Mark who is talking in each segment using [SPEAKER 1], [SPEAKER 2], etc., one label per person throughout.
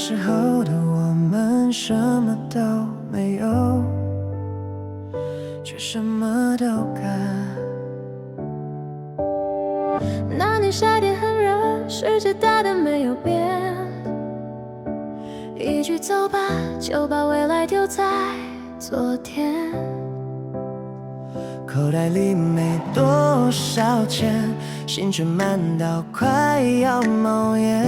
[SPEAKER 1] 时候的我们什么都没有，却什么都敢。
[SPEAKER 2] 那年夏天很热，世界大的没有变，一句走吧，就把未来丢在昨天。
[SPEAKER 1] 口袋里没多少钱，心却慢到快要冒烟。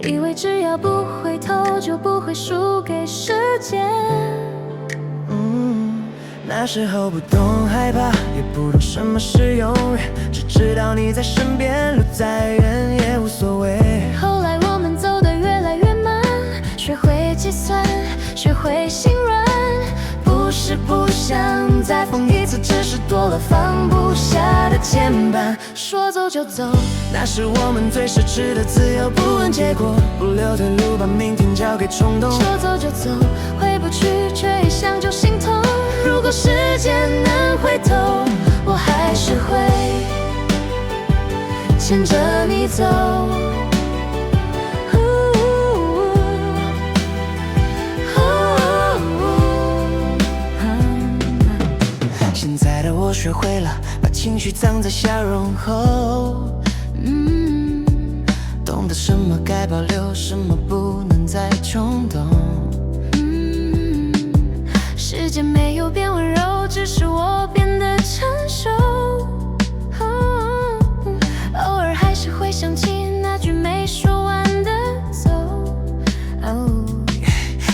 [SPEAKER 2] 以为只要不回头，就不会输给时间。
[SPEAKER 1] 那时候不懂害怕，也不懂什么是永远，只知道你在身边，路再远也无所谓。
[SPEAKER 2] 后来我们走得越来越慢，学会计算，学会心软。不是不想再疯一次，只是多了放不下的牵绊。说走就走，
[SPEAKER 1] 那是我们最奢侈的自由，不问结果，不留退路，把明天交给冲动。
[SPEAKER 2] 说走就走，回不去，却一想就心痛。如果时间能回头，我还是会牵着你走。
[SPEAKER 1] 现在的我学会了把情绪藏在笑容后，懂得什么该保留，什么不能再冲动。
[SPEAKER 2] 世界没有变温柔，只是我变得成熟。偶尔还是会想起那句没说完的走。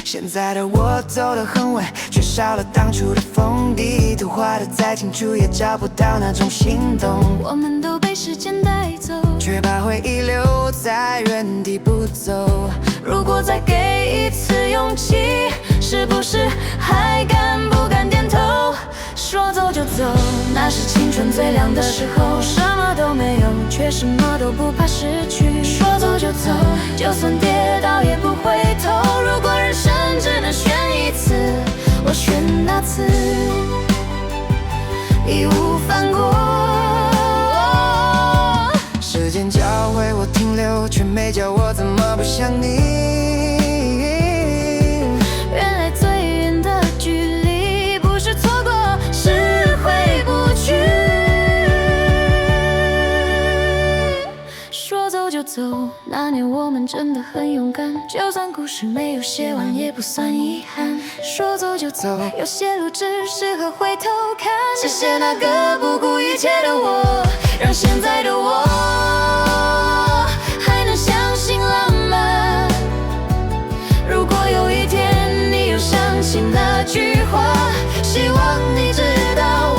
[SPEAKER 1] 现在的我走得很稳，却少了当初的疯，地图画得再清楚，也找不到那种心动。
[SPEAKER 2] 我们都被时间带走，
[SPEAKER 1] 却把回忆留在原地不走。
[SPEAKER 2] 如果再给一次勇气，是不是还敢不敢点头？说走就走，那是青春最亮的时候，什么都没有，却什么都不怕失去。说走就走，就算跌倒也不回头。如果人生只能选一次，我选那次义无反顾。
[SPEAKER 1] 时间教会我停留，却没教我怎么不想你。
[SPEAKER 2] 原来最远的距离不是错过，是回不去。说走就走，那年我们真的很勇敢，就算故事没有写完也不算遗憾。说走就走，有些路只适合回头看。谢谢那个不顾一切的我，让现在的我还能相信浪漫。如果有一天你又想起那句话，希望你知道